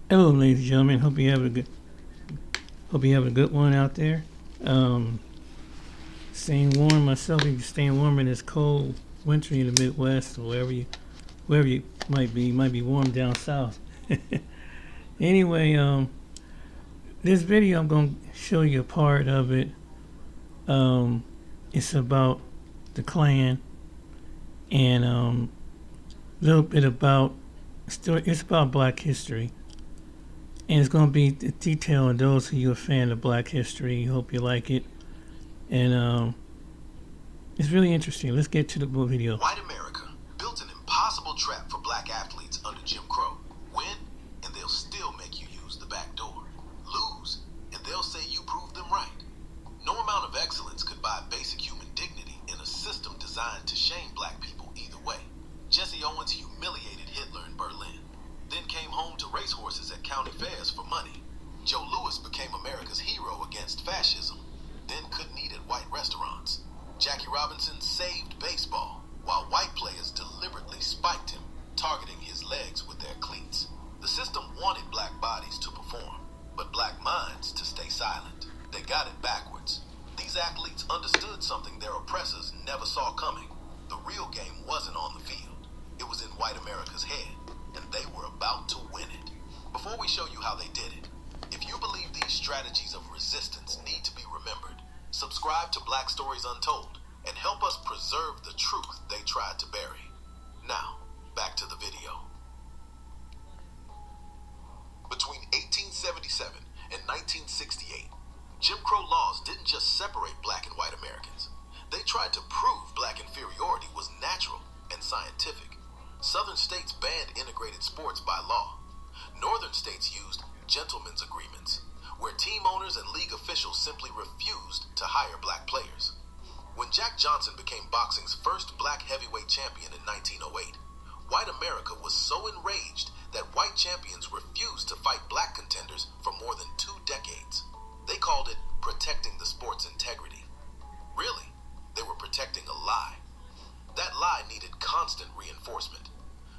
Hello, ladies and gentlemen. Hope you have a good one out there. Staying warm myself. You staying warm in this cold winter in the Midwest, or wherever you might be. You might be warm down south. Anyway, this video I'm gonna show you a part of it. It's about the Klan and a little bit about it's about Black history. And it's going to be detailed. Those of you who are a fan of Black history, hope you like it. And it's really interesting. Let's get to the video. White America built an impossible trap for black athletes under Jim Crow. Win, and they'll still make you use the back door. Lose, and they'll say you proved them right. No amount of excellence could buy basic human dignity in a system designed to shame black people either way. Jesse Owens humiliated Hitler in Berlin, then came home to racehorses at county fairs for money. Joe Louis became America's hero against fascism, then couldn't eat at white restaurants. Jackie Robinson saved baseball, while white players deliberately spiked him, targeting his legs with their cleats. The system wanted black bodies to perform, but black minds to stay silent. They got it backwards. These athletes understood something their oppressors never saw coming. The real game wasn't on the field. It was in white America's head, and they were about to win it. Before we show you how they did it, if you believe these strategies of resistance need to be remembered, subscribe to Black Stories Untold and help us preserve the truth they tried to bury. Now, back to the video. Between 1877 and 1968, Jim Crow laws didn't just separate black and white Americans. They tried to prove black inferiority was natural and scientific. Southern states banned integrated sports by law. Northern states used gentlemen's agreements, where team owners and league officials simply refused to hire black players. When Jack Johnson became boxing's first black heavyweight champion in 1908, white America was so enraged that white champions refused to fight black contenders for more than 2 decades. They called it protecting the sport's integrity. Really, they were protecting a lie. That lie needed constant reinforcement.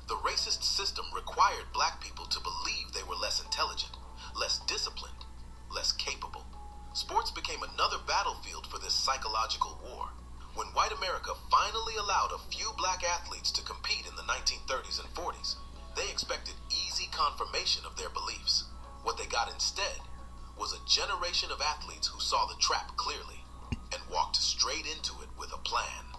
The racist system required black people to believe they were less intelligent, less disciplined, less capable. Sports became another battlefield for this psychological war. When white America finally allowed a few black athletes to compete in the 1930s and 40s, they expected easy confirmation of their beliefs. What they got instead was a generation of athletes who saw the trap clearly and walked straight into it with a plan.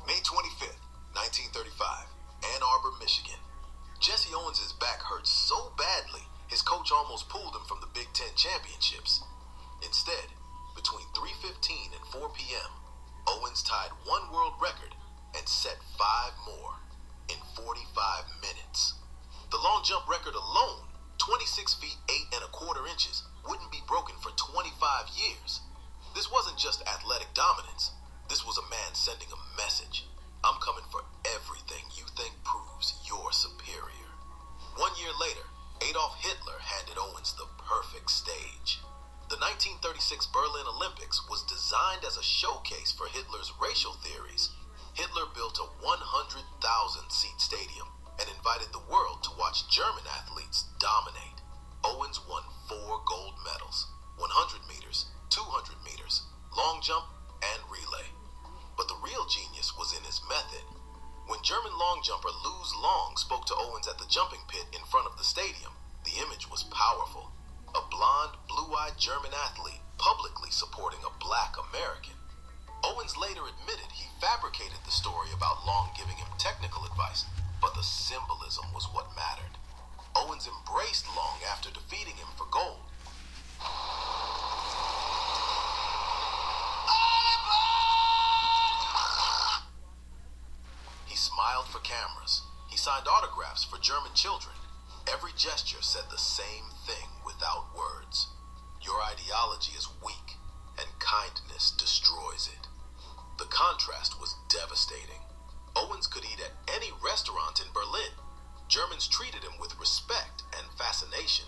May 25th, 1935, Ann Arbor, Michigan. Jesse Owens' back hurt so badly, his coach almost pulled him from the Big Ten championships. Instead, between 3:15 and 4 p.m., Owens tied one world record and set 5 more in 45 minutes. The long jump record alone, 26 feet 8 1/4 inches, wouldn't be broken for 25 years. This wasn't just athletic dominance. This was a man sending a message. I'm coming for everything you think proves you're superior. 1 year later, Adolf Hitler handed Owens the perfect stage. The 1936 Berlin Olympics was designed as a showcase for Hitler's racial theories. Hitler built a 100,000-seat stadium and invited the world to watch German athletes dominate. Owens won 4 gold medals: 100 meters, 200 meters, long jump, and relay. But the real genius was in his method. When German long jumper Luz Long spoke to Owens at the jumping pit in front of the stadium, the image was powerful. A blonde, blue-eyed German athlete publicly supporting a black American. Owens later admitted he fabricated the story about Long giving him technical advice, but the symbolism was what mattered. Owens embraced Long after defeating him for gold. He smiled for cameras. He signed autographs for German children. Every gesture said the same thing without words. Your ideology is weak, and kindness destroys it. The contrast was devastating. Owens could eat at any restaurant in Berlin. Germans treated him with respect and fascination.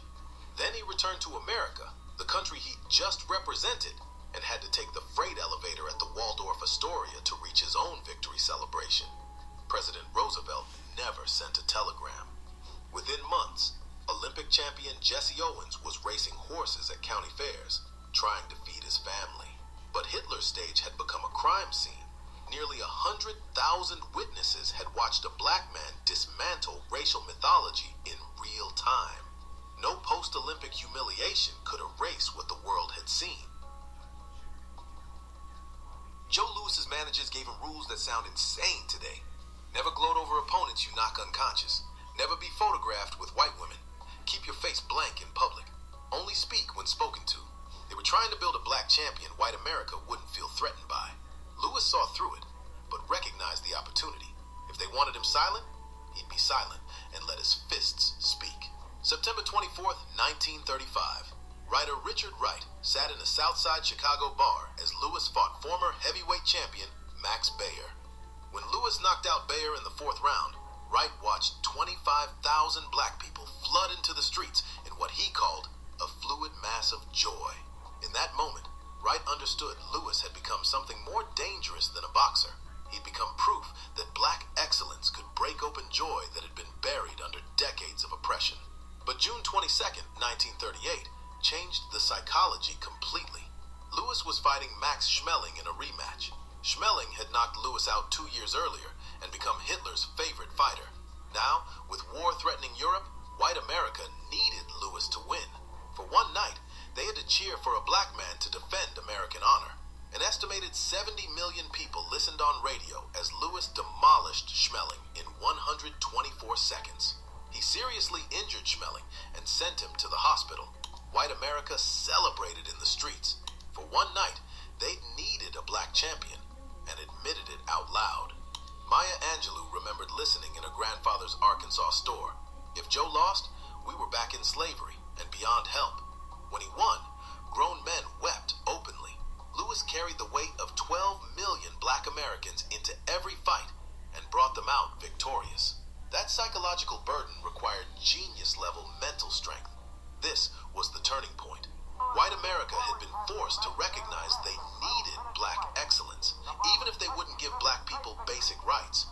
Then he returned to America, the country he just represented, and had to take the freight elevator at the Waldorf Astoria to reach his own victory celebration. President Roosevelt never sent a telegram. Within months, Olympic champion Jesse Owens was racing horses at county fairs, trying to feed his family. But Hitler's stage had become a crime scene. Nearly 100,000 witnesses had watched a black man dismantle racial mythology in real time. No post-Olympic humiliation could erase what the world had seen. Joe Louis's managers gave him rules that sound insane today. Never gloat over opponents you knock unconscious. Never be photographed with white women. Keep your face blank in public. Only speak when spoken to. They were trying to build a black champion white America wouldn't feel threatened by. Louis saw through it, but recognized the opportunity. If they wanted him silent, he'd be silent and let his fists speak. September 24th, 1935. Writer Richard Wright sat in a Southside Chicago bar as Louis fought former heavyweight champion Max Baer. When Louis knocked out Baer in the fourth round, Wright watched 25,000 black people flood into the streets in what he called a fluid mass of joy. In that moment, Wright understood Louis had become something more dangerous than a boxer. He'd become proof that black excellence could break open joy that had been buried under decades of oppression. But June 22nd, 1938, changed the psychology completely. Louis was fighting Max Schmeling in a rematch. Schmeling had knocked Louis out 2 years earlier and become Hitler's favorite fighter. Now, with war-threatening Europe, white America needed Louis to win. For one night, they had to cheer for a black man to defend American honor. An estimated 70 million people listened on radio as Louis demolished Schmeling in 124 seconds. He seriously injured Schmeling and sent him to the hospital. White America celebrated in the streets. For one night, they needed a black champion and admitted it out loud. Maya Angelou remembered listening in her grandfather's Arkansas store. If Joe lost, we were back in slavery and beyond help. When he won, grown men wept openly. Louis carried the weight of 12 million black Americans into every fight and brought them out victorious. That psychological burden required genius-level mental strength. This was the turning point. White America had been forced to recognize they needed black excellence, even if they wouldn't give black people basic rights.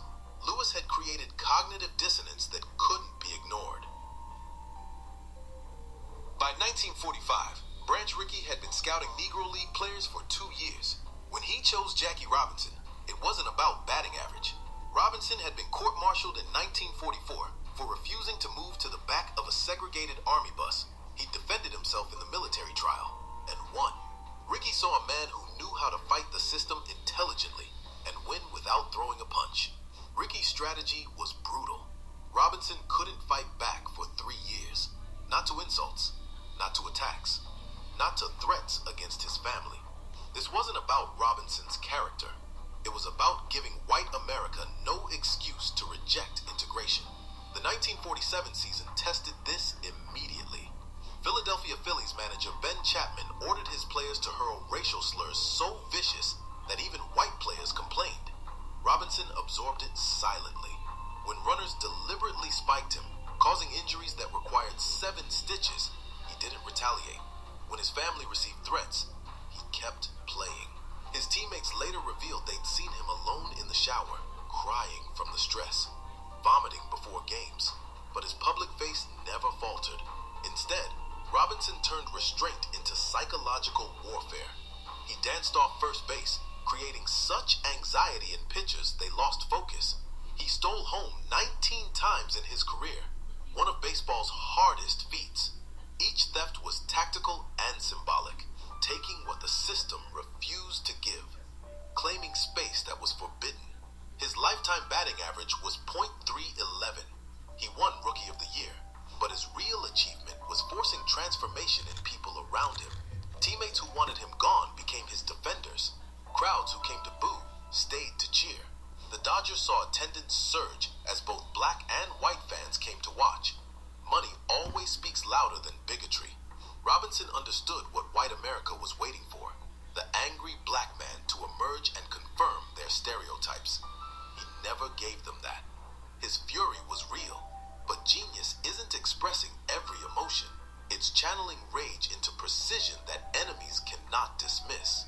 Louis had created cognitive dissonance that couldn't be ignored. By 1945, Branch Rickey had been scouting Negro League players for 2 years. When he chose Jackie Robinson, it wasn't about batting average. Robinson had been court-martialed in 1944 for refusing to move to the back of a segregated army bus. He defended himself in the military trial and won. Rickey saw a man who knew how to fight the system intelligently and win without throwing a punch. Rickey's strategy was brutal. Robinson couldn't fight back for 3 years. Not to insults, not to attacks, not to threats against his family. This wasn't about Robinson's character. It was about giving white America no excuse to reject integration. The 1947 season tested this immediately. Philadelphia Phillies manager Ben Chapman ordered his players to hurl racial slurs so vicious that even white players complained. Robinson absorbed it silently. When runners deliberately spiked him, causing injuries that required 7 stitches, he didn't retaliate. When his family received threats, he kept playing. His teammates later revealed they'd seen him alone in the shower, crying from the stress, vomiting before games. But his public face never faltered. Instead, Robinson turned restraint into psychological warfare. He danced off first base, creating such anxiety in pitchers they lost focus. He stole home 19 times in his career, one of baseball's hardest feats. Each theft was tactical and symbolic, taking what the system refused to give, claiming space that was forbidden. His lifetime batting average was .311. He won Rookie of the Year, but his real achievement was forcing transformation in people around him. Teammates who wanted him gone became his defenders. Crowds who came to boo stayed to cheer. The Dodgers saw attendance surge as both black and white fans came to watch. Money always speaks louder than bigotry. Robinson understood what white America was waiting for, the angry black man to emerge and confirm their stereotypes. He never gave them that. His fury was real, but genius isn't expressing every emotion. It's channeling rage into precision that enemies cannot dismiss.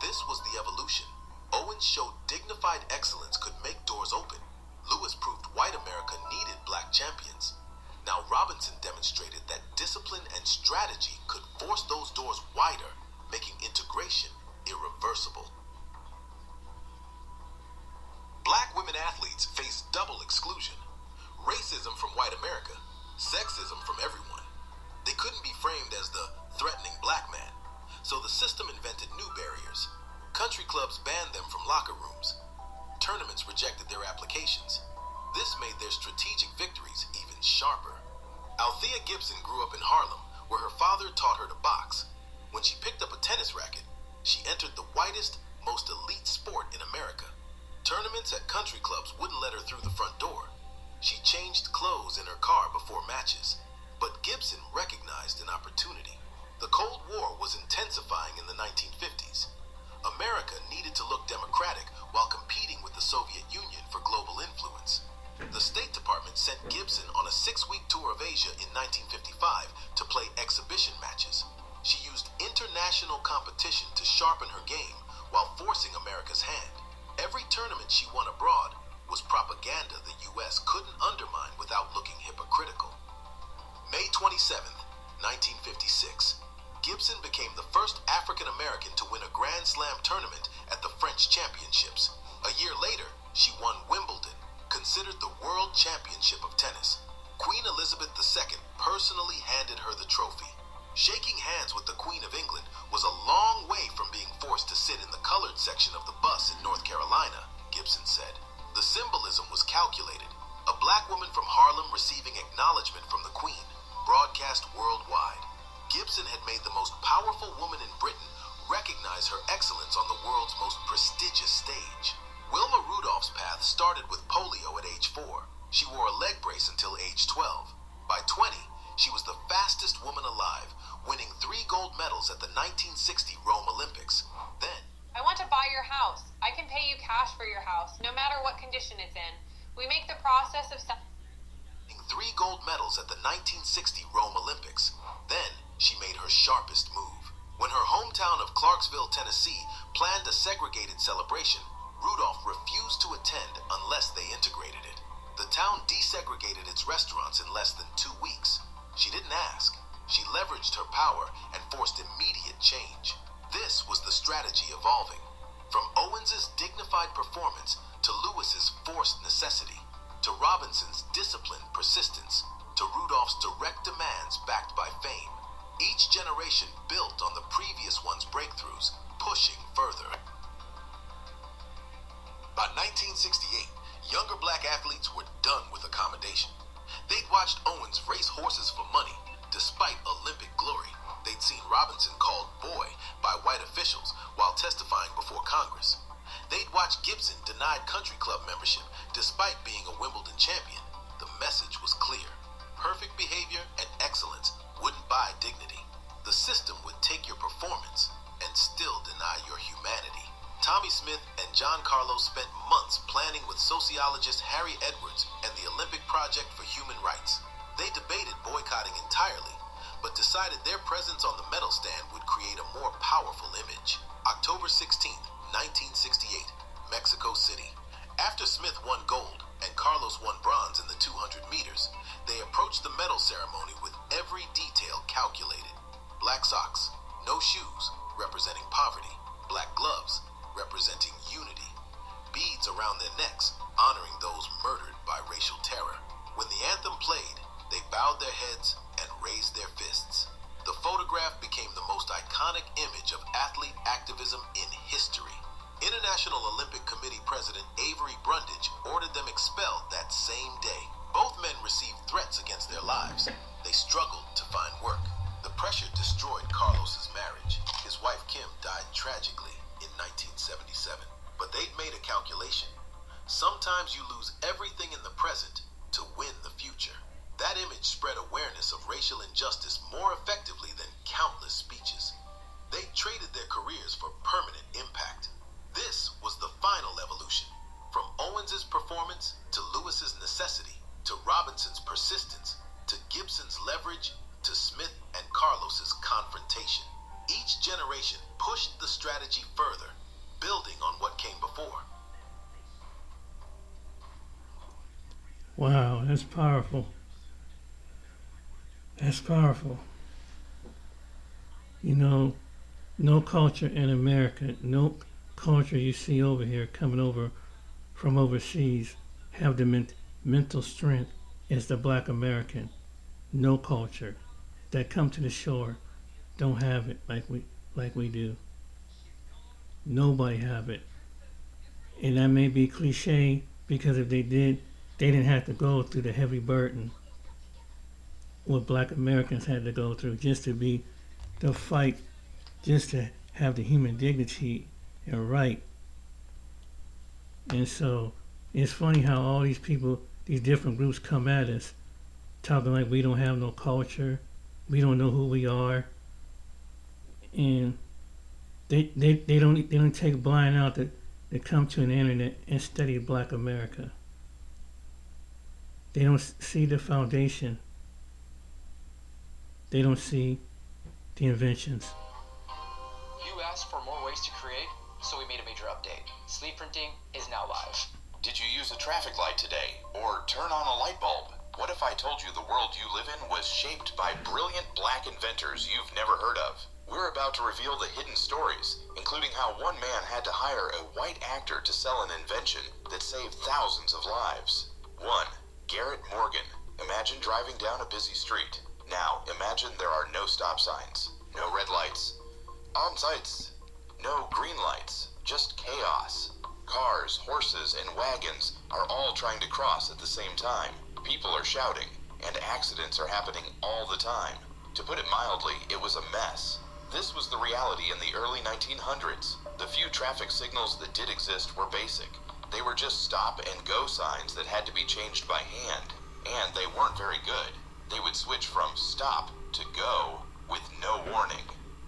This was the evolution. Owens showed dignified excellence could make doors open. Louis proved white America needed black champions. Now, Robinson demonstrated that discipline and strategy could force those doors wider, making integration irreversible. Black women athletes face double exclusion: racism from white America, sexism from everyone. They couldn't be framed as the threatening black man, so the system invented new barriers. Country clubs banned them from locker rooms. Tournaments rejected their applications. This made their strategic victories even sharper. Althea Gibson grew up in Harlem, where her father taught her to box. When she picked up a tennis racket, she entered the whitest, most elite sport in America. Tournaments at country clubs wouldn't let her through the front door. She changed clothes in her car before matches. But Gibson recognized an opportunity. The Cold War was intensifying in the 1950s. America needed to look democratic while competing with the Soviet Union for global influence. The State Department sent Gibson on a 6-week tour of Asia in 1955 to play exhibition matches. She used international competition to sharpen her game while forcing America's hand. Every tournament she won abroad was propaganda the U.S. couldn't undermine without looking hypocritical. May 27th, 1956, Gibson became the first African American to win a Grand Slam tournament at the French Championships. A year later, she won Wimbledon, considered the World Championship of tennis. Queen Elizabeth II personally handed her the trophy. Shaking hands with the Queen of England was a long way from being forced to sit in the colored section of the bus in North Carolina, Gibson said. The symbolism was calculated. A black woman from Harlem receiving acknowledgement from the Queen, broadcast worldwide. Gibson had made the most powerful woman in Britain recognize her excellence on the world's most prestigious stage. Wilma Rudolph's path started with polio at age 4. She wore a leg brace until age 12. By 20, she was the fastest woman alive, winning 3 gold medals at the 1960 Rome Olympics. Then, I want to buy your house. I can pay you cash for your house, no matter what condition it's in. We make the process of winning 3 gold medals at the 1960 Rome Olympics. Then, she made her sharpest move. When her hometown of Clarksville, Tennessee, planned a segregated celebration, Rudolph refused to attend unless they integrated it. The town desegregated its restaurants in less than 2 weeks. She didn't ask. She leveraged her power and forced immediate change. This was the strategy evolving. From Owens's dignified performance to Lewis's forced necessity, to Robinson's disciplined persistence, to Rudolph's direct demands backed by fame. Each generation built on the previous one's breakthroughs, pushing further. By 1968, younger black athletes were done with accommodation. They'd watched Owens race horses for money, despite Olympic glory. They'd seen Robinson called boy by white officials while testifying before Congress. They'd watched Gibson denied country club membership despite being a Wimbledon champion. The message was clear. Perfect behavior and excellence wouldn't buy dignity. The system would take your performance and still deny your humanity. Tommy Smith and John Carlos spent months planning with sociologist Harry Edwards and the Olympic Project for Human Rights. They debated boycotting entirely, but decided their presence on the medal stand would create a more powerful image. October 16, 1968, Mexico City. After Smith won gold and Carlos won bronze in the 200 meters, they approached the medal ceremony with every detail calculated. Black socks, no shoes, representing poverty. Black gloves, representing unity. Beads around their necks, honoring those murdered by racial terror. When the anthem played, they bowed their heads and raised their fists. The photograph became the most iconic image of athlete activism in history. International Olympic Committee President Avery Brundage ordered them expelled that same day. Both men received threats against their lives. They struggled to find work. The pressure destroyed Carlos's marriage. His wife Kim died tragically in 1977. But they'd made a calculation. Sometimes you lose everything in the present to win the future. That image spread awareness of racial injustice more effectively than countless speeches. They traded their careers for permanent impact. This was the final evolution. From Owens's performance to Lewis's necessity, to Robinson's persistence, to Gibson's leverage, to Smith and Carlos's confrontation. Each generation pushed the strategy further, building on what came before. Wow, that's powerful. That's powerful. You know, no culture in America, no culture you see over here coming over from overseas have the mental strength as the black American. No culture that come to the shore don't have it like we do. Nobody have it. And that may be cliche because if they did, they didn't have to go through the heavy burden what black Americans had to go through just to be the fight, just to have the human dignity and right. And so it's funny how all these people, these different groups come at us talking like we don't have no culture, we don't know who we are, and they don't take blind out to come to an internet and study black America. They don't see the foundation. They don't see the inventions. You asked for more ways to create, so we made a major update. Sleeve printing is now live. Did you use a traffic light today? Or turn on a light bulb? What if I told you the world you live in was shaped by brilliant black inventors you've never heard of? We're about to reveal the hidden stories, including how one man had to hire a white actor to sell an invention that saved thousands of lives. 1. Garrett Morgan. Imagine driving down a busy street. Now, imagine there are no stop signs, no red lights, on sights, no green lights, just chaos. Cars, horses, and wagons are all trying to cross at the same time. People are shouting, and accidents are happening all the time. To put it mildly, it was a mess. This was the reality in the early 1900s. The few traffic signals that did exist were basic. They were just stop and go signs that had to be changed by hand, and they weren't very good. They would switch from stop to go with no warning.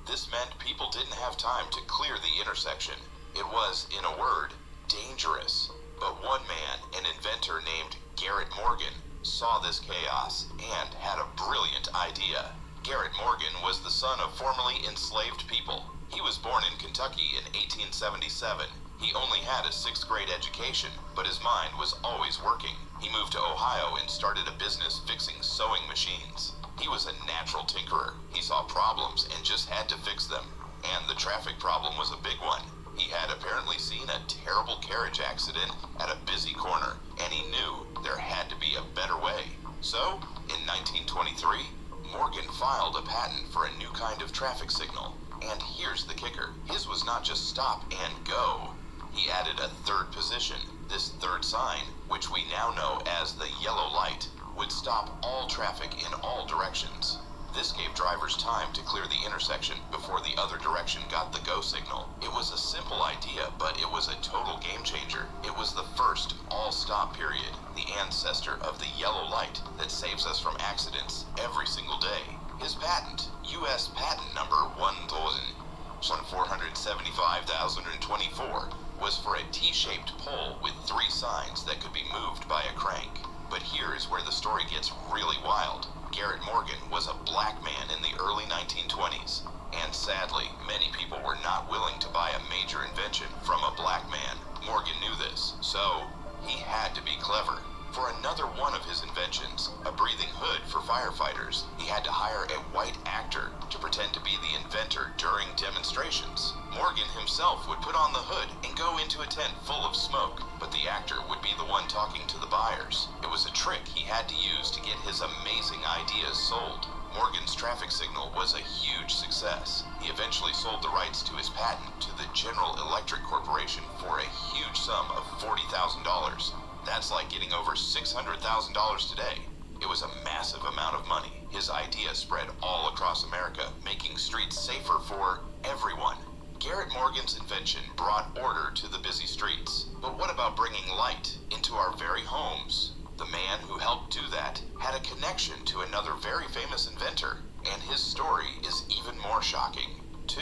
This meant people didn't have time to clear the intersection. It was, in a word, dangerous. But one man, an inventor named Garrett Morgan, saw this chaos and had a brilliant idea. Garrett Morgan was the son of formerly enslaved people. He was born in Kentucky in 1877. He only had a 6th grade education, but his mind was always working. He moved to Ohio and started a business fixing sewing machines. He was a natural tinkerer. He saw problems and just had to fix them. And the traffic problem was a big one. He had apparently seen a terrible carriage accident at a busy corner, and he knew there had to be a better way. So, in 1923, Morgan filed a patent for a new kind of traffic signal. And here's the kicker. His was not just stop and go. He added a third position. This third sign, which we now know as the yellow light, would stop all traffic in all directions. This gave drivers time to clear the intersection before the other direction got the go signal. It was a simple idea, but it was a total game changer. It was the first all-stop period, the ancestor of the yellow light that saves us from accidents every single day. His patent, U.S. Patent Number 1,475,024, was for a T-shaped pole with 3 signs that could be moved by a crank. But here is where the story gets really wild. Garrett Morgan was a black man in the early 1920s, and sadly, many people were not willing to buy a major invention from a black man. Morgan knew this, so he had to be clever. For another one of his inventions, a breathing hood for firefighters, he had to hire a white actor to pretend to be the inventor during demonstrations. Morgan himself would put on the hood and go into a tent full of smoke, but the actor would be the one talking to the buyers. It was a trick he had to use to get his amazing ideas sold. Morgan's traffic signal was a huge success. He eventually sold the rights to his patent to the General Electric Corporation for a huge sum of $40,000. That's like getting over $600,000 today. It was a massive amount of money. His idea spread all across America, making streets safer for everyone. Garrett Morgan's invention brought order to the busy streets. But what about bringing light into our very homes? The man who helped do that had a connection to another very famous inventor, and his story is even more shocking. 2.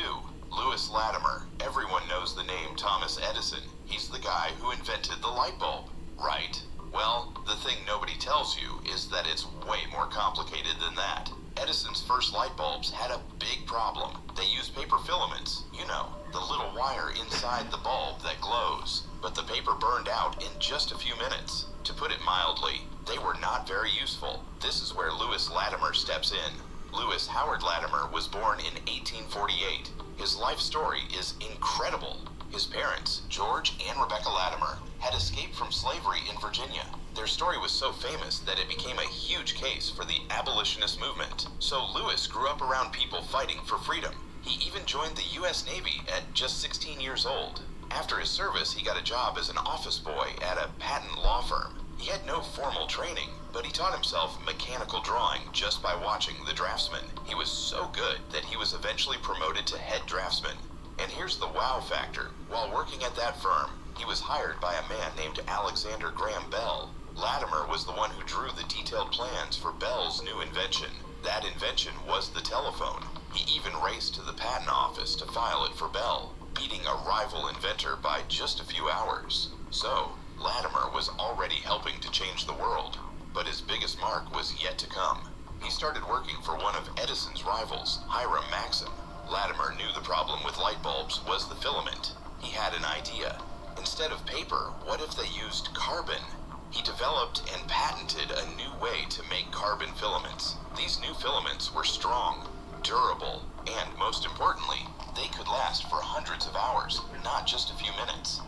Lewis Latimer. Everyone knows the name Thomas Edison. He's the guy who invented the light bulb. Right. Well, the thing nobody tells you is that it's way more complicated than that. Edison's first light bulbs had a big problem. They used paper filaments, you know, the little wire inside the bulb that glows. But the paper burned out in just a few minutes. To put it mildly, they were not very useful. This is where Lewis Latimer steps in. Lewis Howard Latimer was born in 1848. His life story is incredible. His parents, George and Rebecca Latimer, had escaped from slavery in Virginia. Their story was so famous that it became a huge case for the abolitionist movement. So Lewis grew up around people fighting for freedom. He even joined the U.S. Navy at just 16 years old. After his service, he got a job as an office boy at a patent law firm. He had no formal training, but he taught himself mechanical drawing just by watching The Draftsman. He was so good that he was eventually promoted to head draftsman. And here's the wow factor. While working at that firm, he was hired by a man named Alexander Graham Bell. Latimer was the one who drew the detailed plans for Bell's new invention. That invention was the telephone. He even raced to the patent office to file it for Bell, beating a rival inventor by just a few hours. So, Latimer was already helping to change the world, but his biggest mark was yet to come. He started working for one of Edison's rivals, Hiram Maxim. Latimer knew the problem with light bulbs was the filament. He had an idea. Instead of paper, what if they used carbon? He developed and patented a new way to make carbon filaments. These new filaments were strong, durable, and most importantly, they could last for hundreds of hours, not just a few minutes.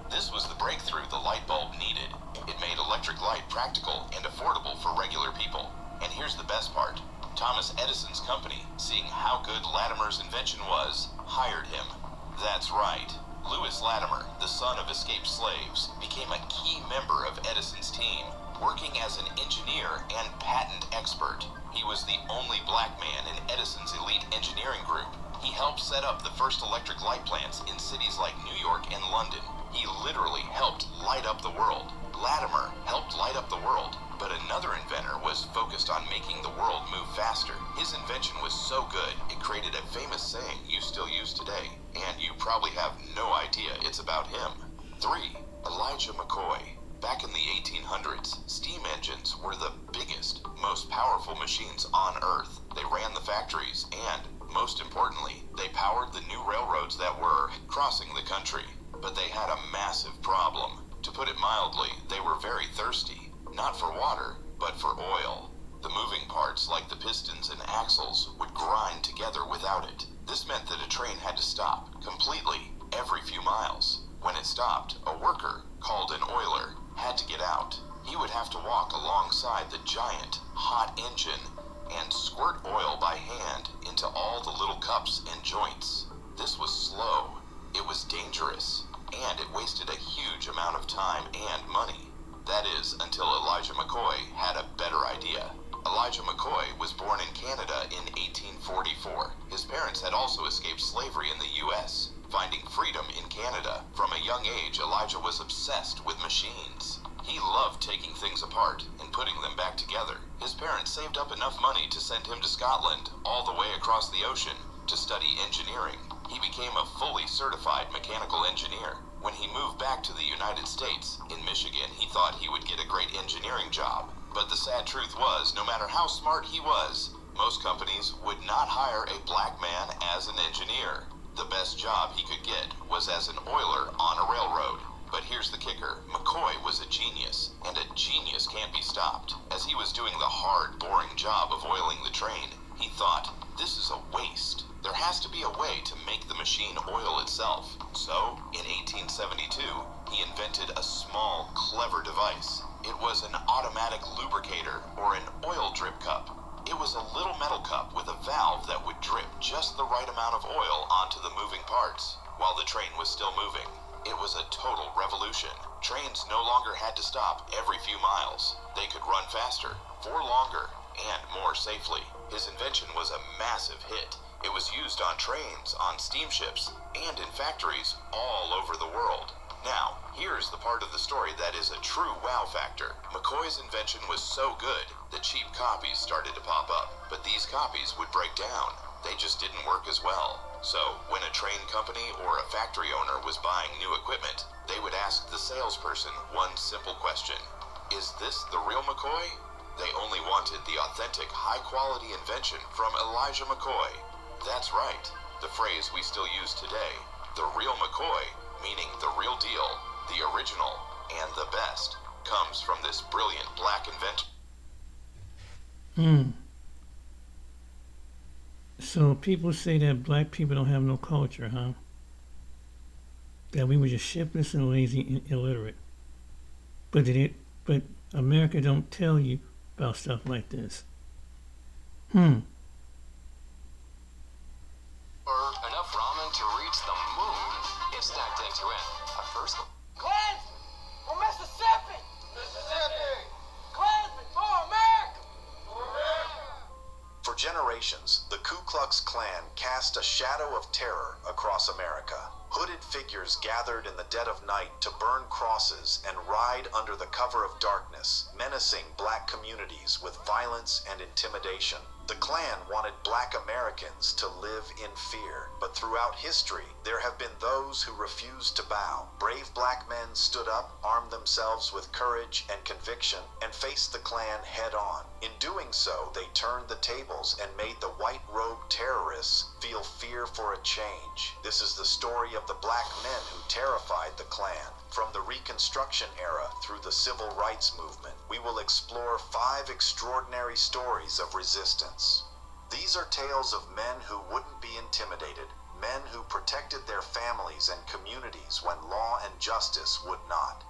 This was the breakthrough the light bulb needed. It made electric light practical and affordable for regular people. And here's the best part. Thomas Edison's company, seeing how good Latimer's invention was, hired him. That's right. Lewis Latimer, the son of escaped slaves, became a key member of Edison's team, working as an engineer and patent expert. He was the only black man in Edison's elite engineering group. He helped set up the first electric light plants in cities like New York and London. He literally helped light up the world. Latimer helped light up the world, but another inventor was focused on making the world move faster. His invention was so good, it created a famous saying you still use today, and you probably have no idea it's about him. 3. Elijah McCoy. Back in the 1800s, steam engines were the biggest, most powerful machines on Earth. They ran the factories and, most importantly, they powered the new railroads that were crossing the country. But they had a massive problem. To put it mildly, they were very thirsty. Not for water, but for oil. The moving parts, like the pistons and axles, would grind together without it. This meant that a train had to stop, completely, every few miles. When it stopped, a worker, called an oiler, had to get out. He would have to walk alongside the giant, hot engine and squirt oil by hand into all the little cups and joints. This was slow, it was dangerous, and it wasted a huge amount of time and money. That is, until Elijah McCoy had a better idea. Elijah McCoy was born in Canada in 1844. His parents had also escaped slavery in the U.S. Finding freedom in Canada, from a young age, Elijah was obsessed with machines. He loved taking things apart and putting them back together. His parents saved up enough money to send him to Scotland, all the way across the ocean, to study engineering. He became a fully certified mechanical engineer. When he moved back to the United States, in Michigan, he thought he would get a great engineering job. But the sad truth was, no matter how smart he was, most companies would not hire a black man as an engineer. The best job he could get was as an oiler on a railroad. But here's the kicker. McCoy was a genius, and a genius can't be stopped. As he was doing the hard, boring job of oiling the train, he thought, this is a waste. There has to be a way to make the machine oil itself. So, in 1872, he invented a small, clever device. It was an automatic lubricator, or an oil drip cup. It was a little metal cup with a valve that would drip just the right amount of oil onto the moving parts, while the train was still moving. It was a total revolution. Trains no longer had to stop every few miles. They could run faster, for longer, and more safely. His invention was a massive hit. It was used on trains, on steamships, and in factories all over the world. Now, here's the part of the story that is a true wow factor. McCoy's invention was so good that cheap copies started to pop up, but these copies would break down. They just didn't work as well. So, when a train company or a factory owner was buying new equipment, they would ask the salesperson one simple question. Is this the real McCoy? They only wanted the authentic, high-quality invention from Elijah McCoy. That's right, the phrase we still use today, the real McCoy, meaning the real deal, the original, and the best, comes from this brilliant black inventor. So people say that black people don't have no culture, huh? That we were just shiftless and lazy and illiterate. But America don't tell you about stuff like this. Enough ramen to reach the moon if stacked end to end. At first, Klansmen for Mississippi! Mississippi! Klansmen for America! For America! For generations, the Ku Klux Klan cast a shadow of terror across America. Hooded figures gathered in the dead of night to burn crosses and ride under the cover of darkness, menacing black communities with violence and intimidation. The Klan wanted black Americans to live in fear, but throughout history, there have been those who refused to bow. Brave black men stood up, armed themselves with courage and conviction, and faced the Klan head on. In doing so, they turned the tables and made the white-robed terrorists feel fear for a change. This is the story of the black men who terrified the Klan. From the Reconstruction era through the Civil Rights Movement, we will explore 5 extraordinary stories of resistance. These are tales of men who wouldn't be intimidated, men who protected their families and communities when law and justice would not.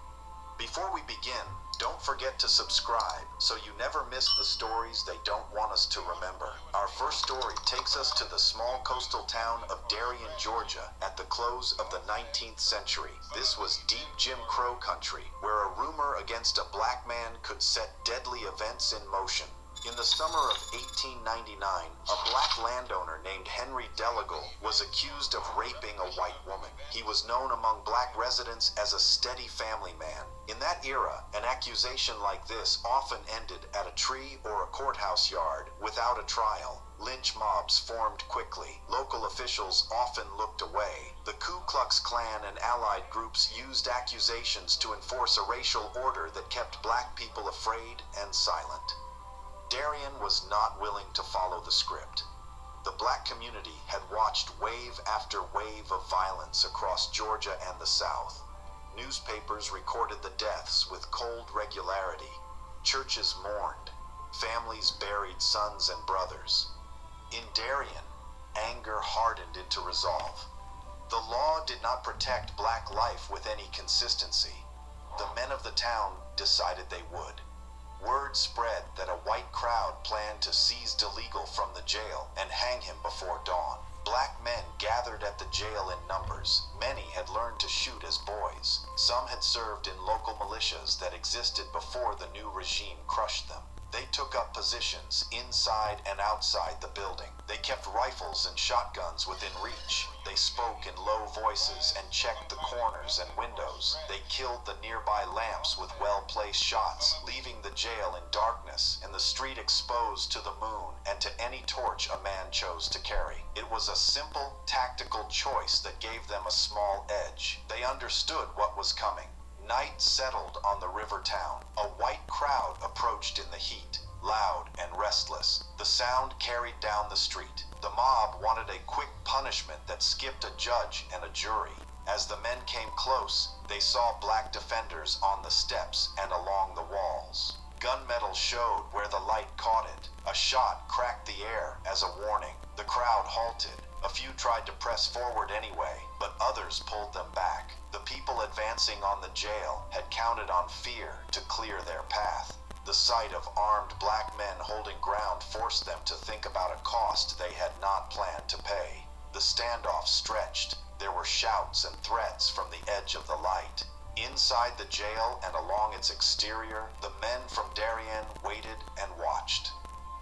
Before we begin, don't forget to subscribe so you never miss the stories they don't want us to remember. Our first story takes us to the small coastal town of Darien, Georgia, at the close of the 19th century. This was deep Jim Crow country, where a rumor against a black man could set deadly events in motion. In the summer of 1899, a black landowner named Henry Delagle was accused of raping a white woman. He was known among black residents as a steady family man. In that era, an accusation like this often ended at a tree or a courthouse yard without a trial. Lynch mobs formed quickly. Local officials often looked away. The Ku Klux Klan and allied groups used accusations to enforce a racial order that kept black people afraid and silent. Darien was not willing to follow the script. The black community had watched wave after wave of violence across Georgia and the South. Newspapers recorded the deaths with cold regularity. Churches mourned. Families buried sons and brothers. In Darien, anger hardened into resolve. The law did not protect black life with any consistency. The men of the town decided they would. Word spread that a white crowd planned to seize Delagle from the jail and hang him before dawn. Black men gathered at the jail in numbers. Many had learned to shoot as boys. Some had served in local militias that existed before the new regime crushed them. They took up positions inside and outside the building. They kept rifles and shotguns within reach. They spoke in low voices and checked the corners and windows. They killed the nearby lamps with well-placed shots, leaving the jail in darkness and the street exposed to the moon and to any torch a man chose to carry. It was a simple, tactical choice that gave them a small edge. They understood what was coming. Night settled on the river town. A white crowd approached in the heat, loud and restless. The sound carried down the street. The mob wanted a quick punishment that skipped a judge and a jury. As the men came close, they saw black defenders on the steps and along the walls. Gunmetal showed where the light caught it. A shot cracked the air as a warning. The crowd halted. A few tried to press forward anyway, but others pulled them back. The people advancing on the jail had counted on fear to clear their path. The sight of armed black men holding ground forced them to think about a cost they had not planned to pay. The standoff stretched. There were shouts and threats from the edge of the light. Inside the jail and along its exterior, the men from Darien waited and watched.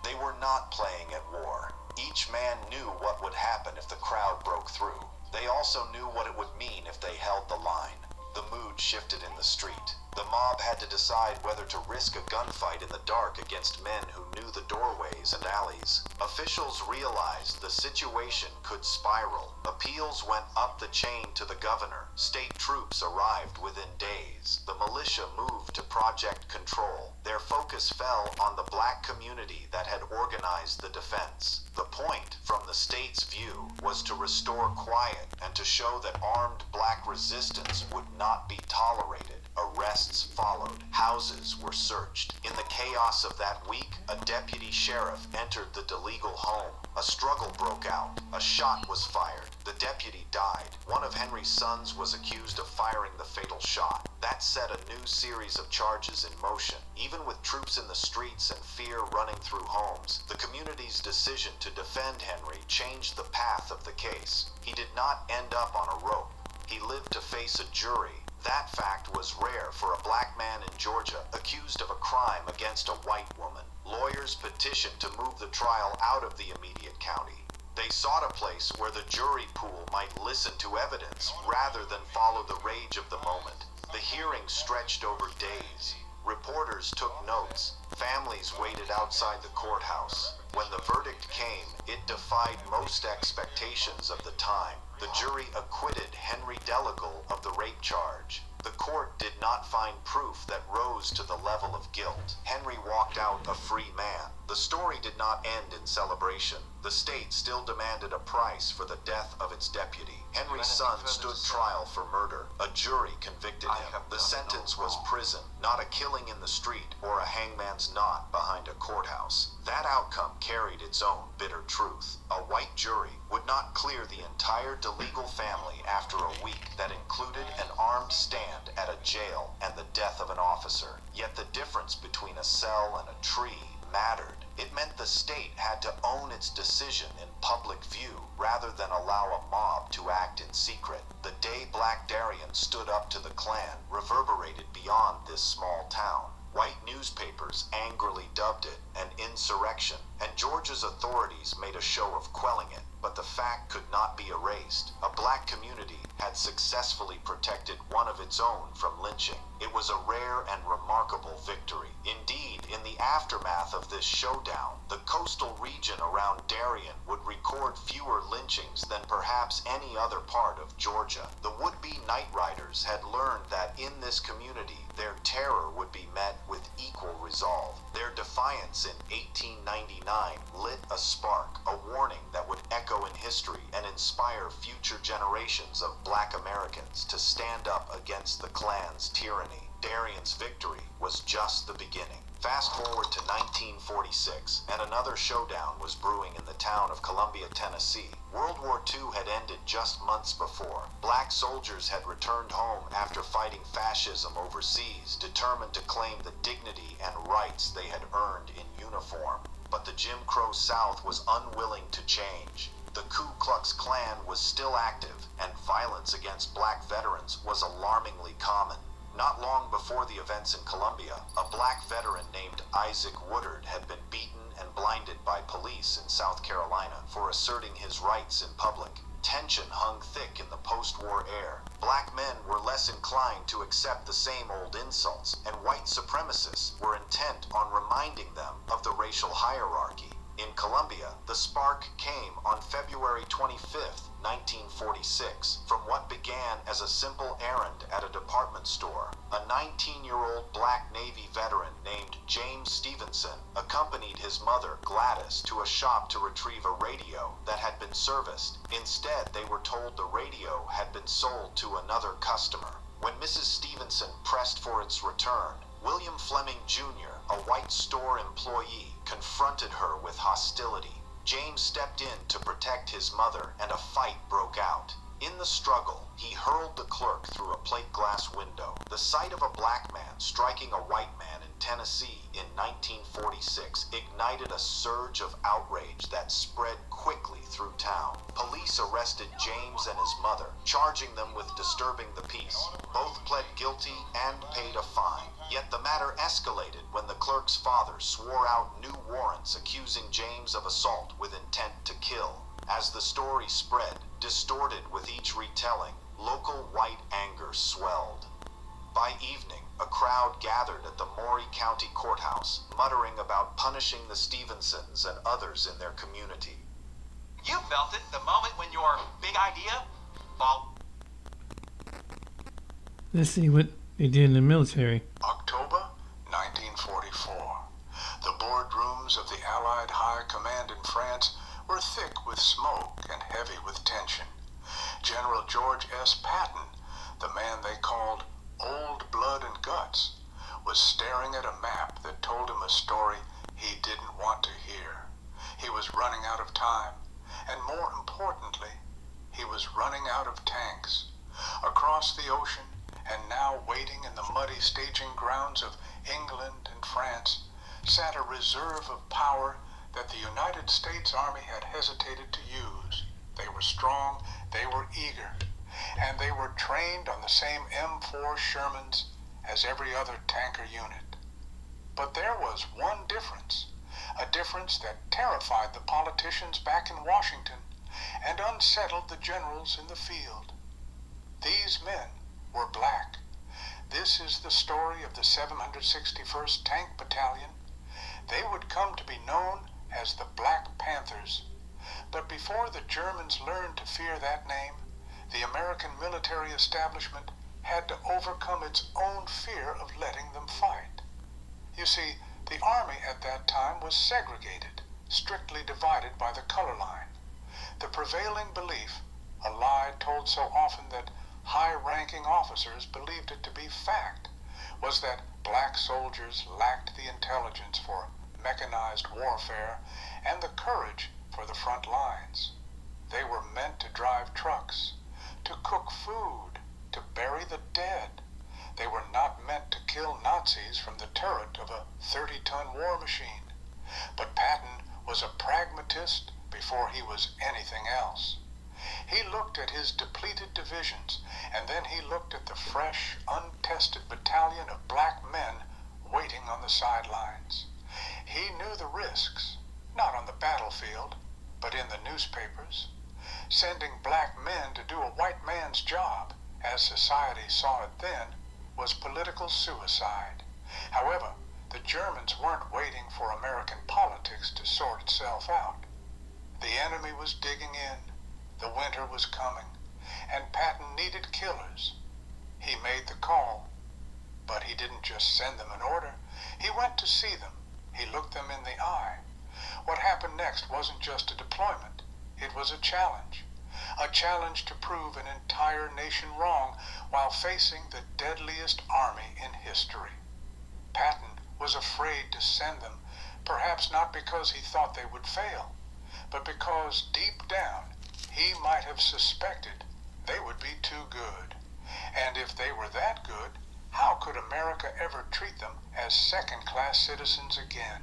They were not playing at war. Each man knew what would happen if the crowd broke through. They also knew what it would mean if they held the line. The mood shifted in the street. The mob had to decide whether to risk a gunfight in the dark against men who knew the doorways and alleys. Officials realized the situation could spiral. Appeals went up the chain to the governor. State troops arrived within days. The militia moved to Project Control. Their focus fell on the black community that had organized the defense. The point, from the state's view, was to restore quiet and to show that armed black resistance would not be tolerated. Arrests followed. Houses were searched. In the chaos of that week, a deputy sheriff entered the DeLegal home. A struggle broke out. A shot was fired. The deputy died. One of Henry's sons was accused of firing the fatal shot. That set a new series of charges in motion. Even with troops in the streets and fear running through homes, the community's decision to defend Henry changed the path of the case. He did not end up on a rope. He lived to face a jury. That fact was rare for a black man in Georgia accused of a crime against a white woman. Lawyers petitioned to move the trial out of the immediate county. They sought a place where the jury pool might listen to evidence rather than follow the rage of the moment. The hearing stretched over days. Reporters took notes. Families waited outside the courthouse. When the verdict came, it defied most expectations of the time. The jury acquitted Henry DeLegal of the rape charge. The court did not find proof that rose to the level of guilt. Henry walked out a free man. The story did not end in celebration. The state still demanded a price for the death of its deputy. Henry's son stood trial for murder. A jury convicted him. The sentence was prison, not a killing in the street or a hangman's knot behind a courthouse. That outcome carried its own bitter truth. A white jury would not clear the entire DeLegal family after a week that included an armed stand at a jail and the death of an officer. Yet the difference between a cell and a tree mattered. It meant the state had to own its decision in public view rather than allow a mob to act in secret. The day Black Darien stood up to the Klan reverberated beyond this small town. White newspapers angrily dubbed it an insurrection, and Georgia's authorities made a show of quelling it. But the fact could not be erased. A black community had successfully protected one of its own from lynching. It was a rare and remarkable victory. Indeed, in the aftermath of this showdown, the coastal region around Darien would record fewer lynchings than perhaps any other part of Georgia. The would-be night riders had learned that in this community, their terror would be met with equal resolve. Their defiance in 1899 lit a spark, a warning that would echo in history and inspire future generations of black Americans to stand up against the Klan's tyranny. Darien's victory was just the beginning. Fast forward to 1946, and another showdown was brewing in the town of Columbia, Tennessee. World War II had ended just months before. Black soldiers had returned home after fighting fascism overseas, determined to claim the dignity and rights they had earned in uniform. But the Jim Crow South was unwilling to change. The Ku Klux Klan was still active, and violence against black veterans was alarmingly common. Not long before the events in Columbia, a black veteran named Isaac Woodard had been beaten and blinded by police in South Carolina for asserting his rights in public. Tension hung thick in the post-war air. Black men were less inclined to accept the same old insults, and white supremacists were intent on reminding them of the racial hierarchy. In Columbia, the spark came on February 25th, 1946, from what began as a simple errand at a department store. A 19-year-old black Navy veteran named James Stevenson accompanied his mother, Gladys, to a shop to retrieve a radio that had been serviced. Instead, they were told the radio had been sold to another customer. When Mrs. Stevenson pressed for its return, William Fleming Jr., a white store employee, confronted her with hostility. James stepped in to protect his mother, and a fight broke out. In the struggle, he hurled the clerk through a plate glass window. The sight of a black man striking a white man in Tennessee in 1946 ignited a surge of outrage that spread quickly through town. Police arrested James and his mother, charging them with disturbing the peace. Both pled guilty and paid a fine. Yet the matter escalated when the clerk's father swore out new warrants accusing James of assault with intent to kill. As the story spread, distorted with each retelling, local white anger swelled. By evening, A crowd gathered at the Maury County Courthouse, muttering about punishing the Stevensons and others in their community. You felt it the moment when your big idea, well, Let's see what they did in the military. October 1944. The boardrooms of the Allied High Command in France were thick with smoke and heavy with tension. General George S. Patton, the man they called Old Blood and Guts, was staring at a map that told him a story he didn't want to hear. He was running out of time, and more importantly, he was running out of tanks. Across the ocean, and now waiting in the muddy staging grounds of England and France, sat a reserve of power that the United States Army had hesitated to use. They were strong, they were eager, and they were trained on the same M4 Shermans as every other tanker unit. But there was one difference, a difference that terrified the politicians back in Washington and unsettled the generals in the field. These men were black. This is the story of the 761st Tank Battalion. They would come to be known as the Black Panthers. But before the Germans learned to fear that name, the American military establishment had to overcome its own fear of letting them fight. You see, the Army at that time was segregated, strictly divided by the color line. The prevailing belief, a lie told so often that high-ranking officers believed it to be fact, was that black soldiers lacked the intelligence for mechanized warfare and the courage for the front lines. They were meant to drive trucks, to cook food, to bury the dead. They were not meant to kill Nazis from the turret of a 30-ton war machine. But Patton was a pragmatist before he was anything else. He looked at his depleted divisions, and then he looked at the fresh, untested battalion of black men waiting on the sidelines. He knew the risks, not on the battlefield, but in the newspapers. Sending black men to do a white man's job, as society saw it then, was political suicide. However, the Germans weren't waiting for American politics to sort itself out. The enemy was digging in. The winter was coming, and Patton needed killers. He made the call, but he didn't just send them an order. He went to see them. He looked them in the eye. What happened next wasn't just a deployment. It was a challenge to prove an entire nation wrong while facing the deadliest army in history. Patton was afraid to send them, perhaps not because he thought they would fail, but because deep down he might have suspected they would be too good. And if they were that good, how could America ever treat them as second-class citizens again?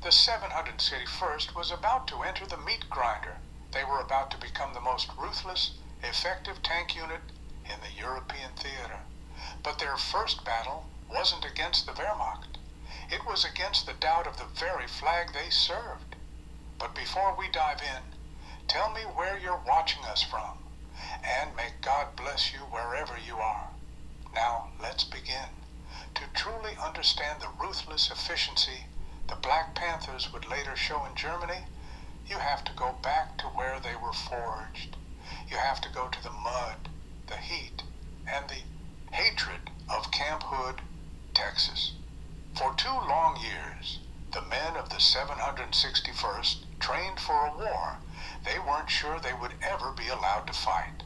The 761st was about to enter the meat grinder. They were about to become the most ruthless, effective tank unit in the European theater. But their first battle wasn't against the Wehrmacht. It was against the doubt of the very flag they served. But before we dive in, tell me where you're watching us from, and may God bless you wherever you are. Now, let's begin. To truly understand the ruthless efficiency the Black Panthers would later show in Germany, you have to go back to where they were forged. You have to go to the mud, the heat, and the hatred of Camp Hood, Texas. For 2 long years, the men of the 761st trained for a war they weren't sure they would ever be allowed to fight.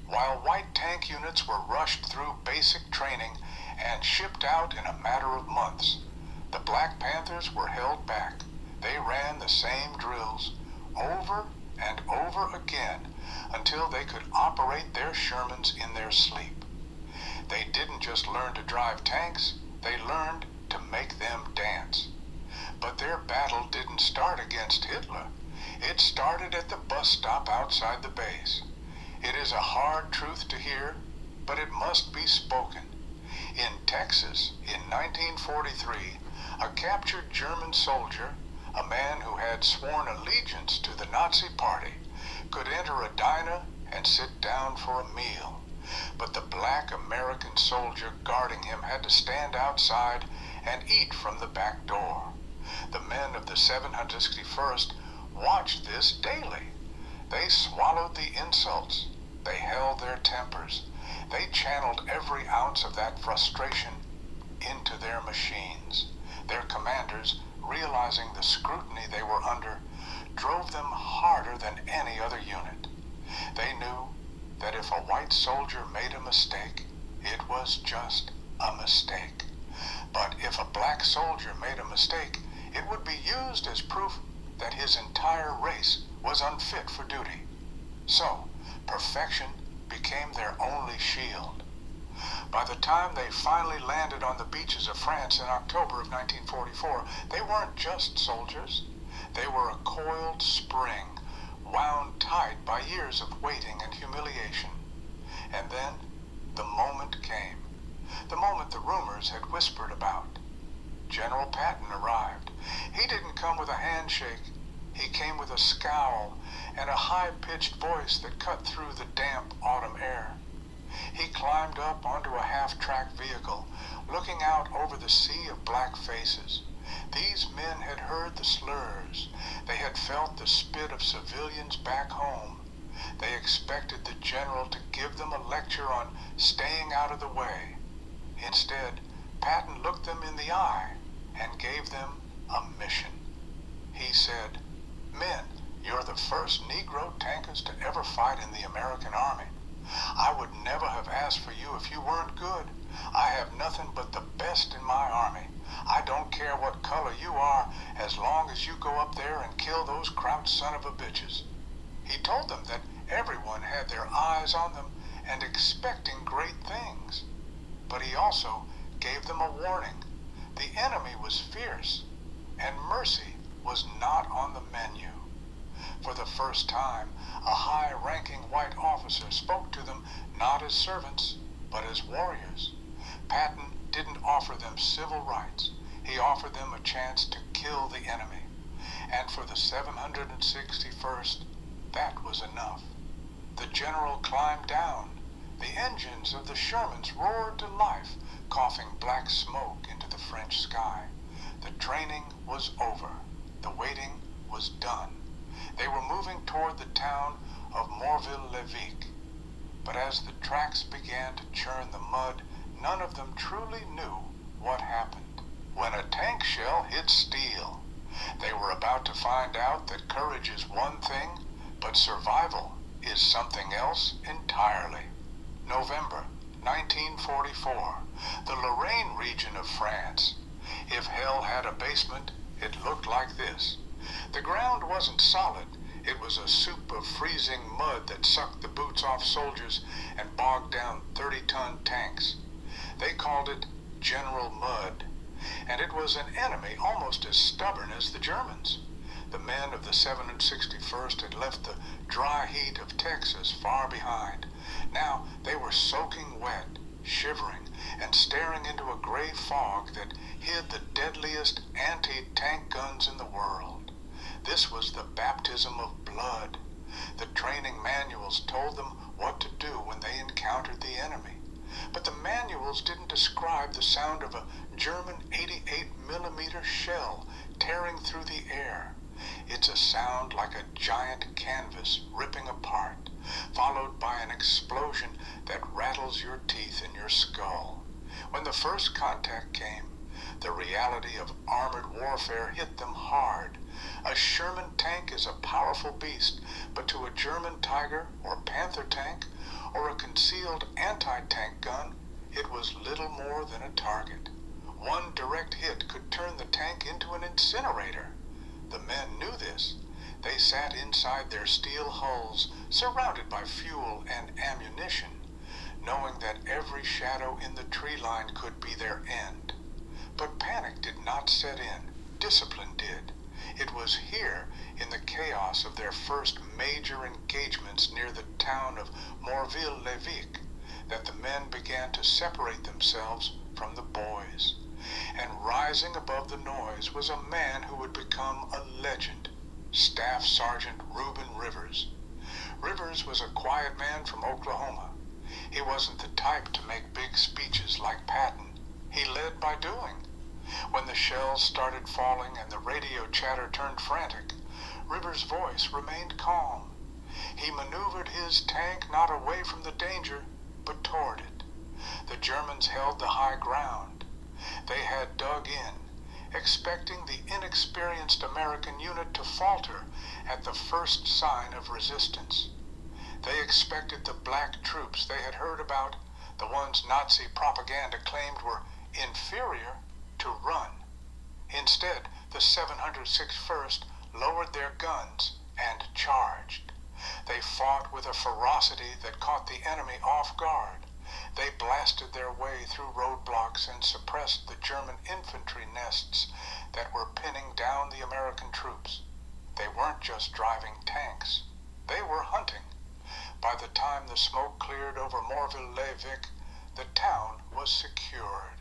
While white tank units were rushed through basic training and shipped out in a matter of months, the Black Panthers were held back. They ran the same drills over and over again until they could operate their Shermans in their sleep. They didn't just learn to drive tanks, they learned to make them dance. But their battle didn't start against Hitler. It started at the bus stop outside the base. It is a hard truth to hear, but it must be spoken. In Texas, in 1943, a captured German soldier, a man who had sworn allegiance to the Nazi Party, could enter a diner and sit down for a meal. But the black American soldier guarding him had to stand outside and eat from the back door. The men of the 761st watched this daily. They swallowed the insults. They held their tempers. They channeled every ounce of that frustration into their machines. Their commanders, realizing the scrutiny they were under, drove them harder than any other unit. They knew that if a white soldier made a mistake, it was just a mistake. But if a black soldier made a mistake, it would be used as proof that his entire race was unfit for duty. So, perfection became their only shield. By the time they finally landed on the beaches of France in October of 1944, they weren't just soldiers. They were a coiled spring, wound tight by years of waiting and humiliation. And then, the moment came. The moment the rumors had whispered about. General Patton arrived. He didn't come with a handshake. He came with a scowl and a high-pitched voice that cut through the damp autumn air. He climbed up onto a half-track vehicle, looking out over the sea of black faces. These men had heard the slurs. They had felt the spit of civilians back home. They expected the general to give them a lecture on staying out of the way. Instead, Patton looked them in the eye and gave them a mission. He said, "Men, you're the first Negro tankers to ever fight in the American Army. I would never have asked for you if you weren't good. I have nothing but the best in my army. I don't care what color you are, as long as you go up there and kill those Crouch son of a bitches." He told them that everyone had their eyes on them and expecting great things. But he also gave them a warning. The enemy was fierce, and mercy was not on the menu. For the first time, a high-ranking white officer spoke to them not as servants, but as warriors. Patton didn't offer them civil rights. He offered them a chance to kill the enemy. And for the 761st, that was enough. The general climbed down. The engines of the Shermans roared to life, coughing black smoke into the French sky. The training was over. The waiting was done. They were moving toward the town of Morville-le-Vicq. But as the tracks began to churn the mud, none of them truly knew what happened. When a tank shell hit steel, they were about to find out that courage is one thing, but survival is something else entirely. November 1944, the Lorraine region of France. If hell had a basement, it looked like this. The ground wasn't solid. It was a soup of freezing mud that sucked the boots off soldiers and bogged down 30-ton tanks. They called it General Mud, and it was an enemy almost as stubborn as the Germans. The men of the 761st had left the dry heat of Texas far behind. Now they were soaking wet, shivering, and staring into a gray fog that hid the deadliest anti-tank guns in the world. This was the baptism of blood. The training manuals told them what to do when they encountered the enemy. But the manuals didn't describe the sound of a German 88mm shell tearing through the air. It's a sound like a giant canvas ripping apart, followed by an explosion that rattles your teeth in your skull. When the first contact came, the reality of armored warfare hit them hard. A Sherman tank is a powerful beast, but to a German Tiger or Panther tank or a concealed anti-tank gun, it was little more than a target. One direct hit could turn the tank into an incinerator. The men knew this. They sat inside their steel hulls, surrounded by fuel and ammunition, knowing that every shadow in the tree line could be their end. But panic did not set in. Discipline did. It was here, in the chaos of their first major engagements near the town of Morville-le-Vicq, that the men began to separate themselves from the boys. And rising above the noise was a man who would become a legend, Staff Sergeant Reuben Rivers. Rivers was a quiet man from Oklahoma. He wasn't the type to make big speeches like Patton. He led by doing. When the shells started falling and the radio chatter turned frantic, Rivers' voice remained calm. He maneuvered his tank not away from the danger, but toward it. The Germans held the high ground. They had dug in, expecting the inexperienced American unit to falter at the first sign of resistance. They expected the black troops they had heard about, the ones Nazi propaganda claimed were inferior, to run. Instead, the 706th First lowered their guns and charged. They fought with a ferocity that caught the enemy off guard. They blasted their way through roadblocks and suppressed the German infantry nests that were pinning down the American troops. They weren't just driving tanks. They were hunting. By the time the smoke cleared over Morville-les-Vicq, the town was secured.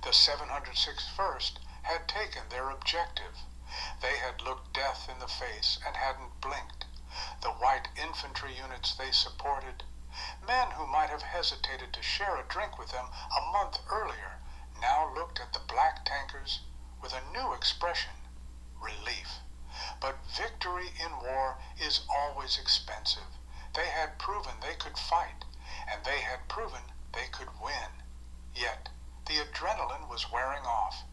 The 706th First had taken their objective. They had looked death in the face and hadn't blinked. The white infantry units they supported, men who might have hesitated to share a drink with them a month earlier, now looked at the black tankers with a new expression, relief. But victory in war is always expensive. They had proven they could fight, and they had proven they could win. Yet, the adrenaline was wearing off,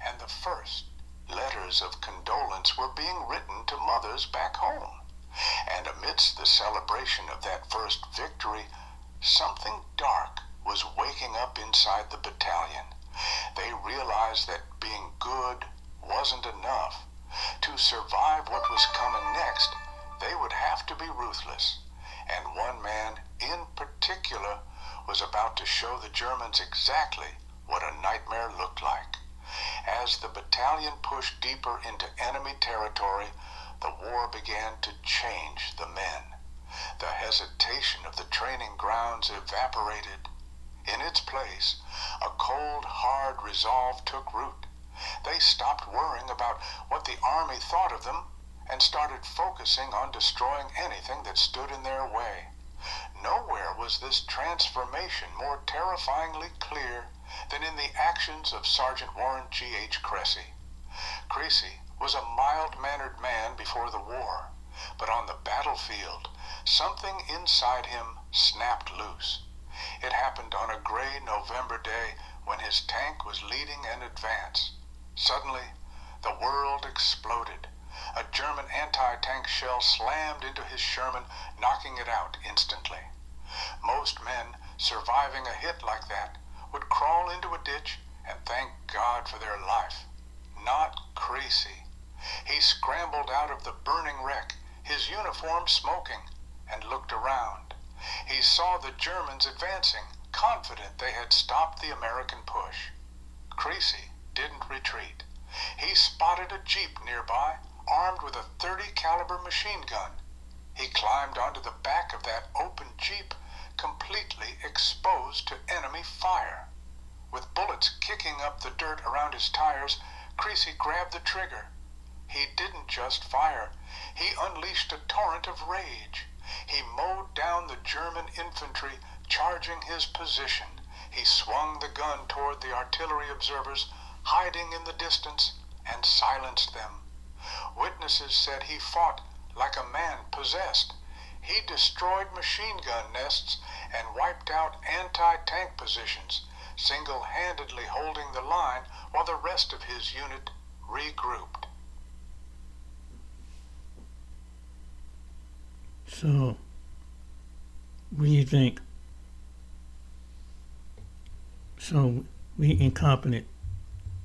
and the first letters of condolence were being written to mothers back home. And amidst the celebration of that first victory, something dark was waking up inside the battalion. They realized that being good wasn't enough. To survive what was coming next, they would have to be ruthless. And one man in particular was about to show the Germans exactly what a nightmare looked like. As the battalion pushed deeper into enemy territory, the war began to change the men. The hesitation of the training grounds evaporated. In its place, a cold, hard resolve took root. They stopped worrying about what the army thought of them and started focusing on destroying anything that stood in their way. Nowhere was this transformation more terrifyingly clear than in the actions of Sergeant Warren G.H. Cressy. Cressy was a mild-mannered man before the war, but on the battlefield, something inside him snapped loose. It happened on a gray November day when his tank was leading an advance. Suddenly, the world exploded. A German anti-tank shell slammed into his Sherman, knocking it out instantly. Most men surviving a hit like that would crawl into a ditch and thank God for their life. Not Cressy. He scrambled out of the burning wreck, his uniform smoking, and looked around. He saw the Germans advancing, confident they had stopped the American push. Cressy didn't retreat. He spotted a jeep nearby, armed with a .30 caliber machine gun. He climbed onto the back of that open jeep, completely exposed to enemy fire. With bullets kicking up the dirt around his tires, Cressy grabbed the trigger. He didn't just fire. He unleashed a torrent of rage. He mowed down the German infantry, charging his position. He swung the gun toward the artillery observers, hiding in the distance, and silenced them. Witnesses said he fought like a man possessed. He destroyed machine gun nests and wiped out anti-tank positions, single-handedly holding the line while the rest of his unit regrouped. So, what do you think? So, we incompetent.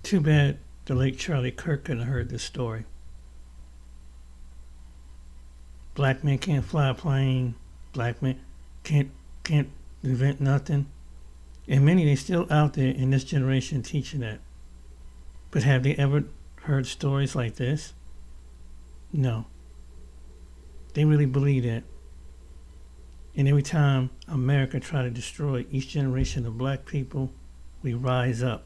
Too bad the late Charlie Kirk couldn't have heard this story. Black men can't fly a plane. Black men can't invent nothing. And many, they still out there in this generation teaching that. But have they ever heard stories like this? No. They really believe that. And every time America try to destroy each generation of black people, we rise up.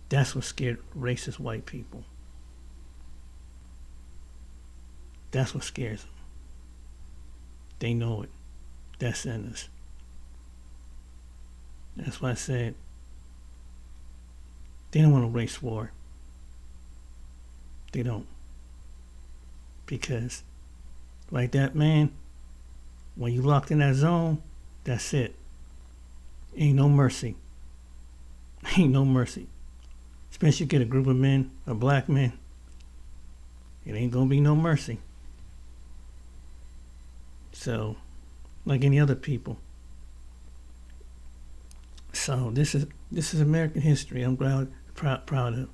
That's what scared racist white people. That's what scares them. They know it. That's in us. That's why I said they don't want a race war. They don't. Because, like that man, when you locked in that zone, that's it. Ain't no mercy. Ain't no mercy. Especially you get a group of men, of black men, it ain't gonna be no mercy. So, like any other people. So this is American history. I'm proud of.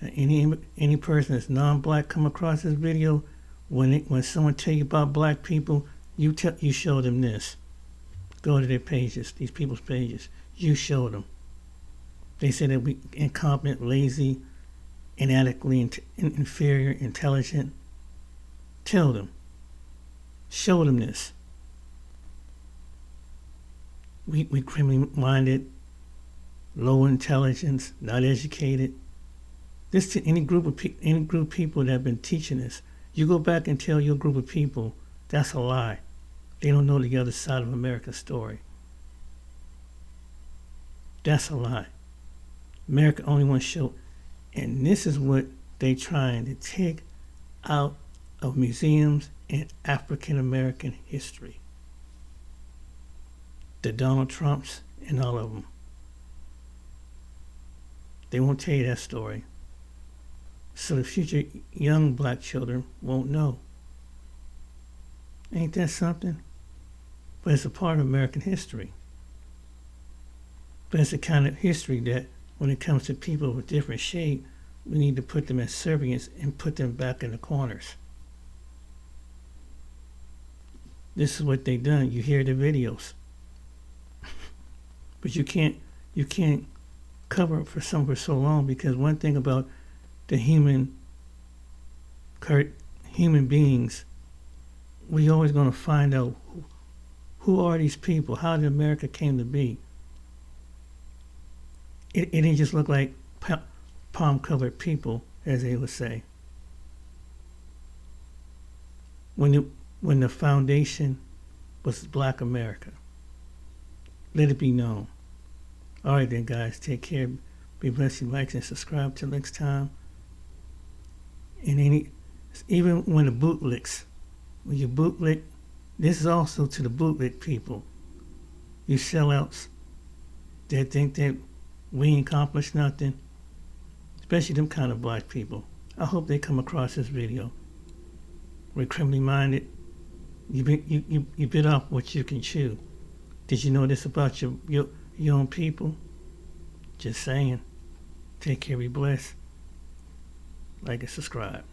Any person that's non-black come across this video, when someone tell you about black people, you show them this. Go to their pages, these people's pages. You show them. They say that we incompetent, lazy, inadequately inferior, intelligent. Tell them. Show them this. We criminally minded, low intelligence, not educated. This to any group of people that have been teaching this. You go back and tell your group of people that's a lie. They don't know the other side of America's story. That's a lie. America only wants to show, and this is what they trying to take out of museums and African American history. The Donald Trumps and all of them. They won't tell you that story. So the future young black children won't know. Ain't that something? But it's a part of American history. But it's the kind of history that when it comes to people with different shade, we need to put them as servants and put them back in the corners. This is what they done. You hear the videos. But you can't cover it for so long, because one thing about the human beings, we always going to find out who are these people, how did America came to be. It didn't just look like palm-colored people, as they would say. When the foundation was Black America. Let it be known. All right then, guys. Take care. Be blessed. You like and subscribe. Till next time. And even when the bootlicks, when you bootlick, this is also to the bootlick people. You sellouts that think that we ain't accomplished nothing, especially them kind of black people. I hope they come across this video. We're criminally minded. You bit off what you can chew. Did you know this about your own people? Just saying. Take care, be blessed. Like and subscribe.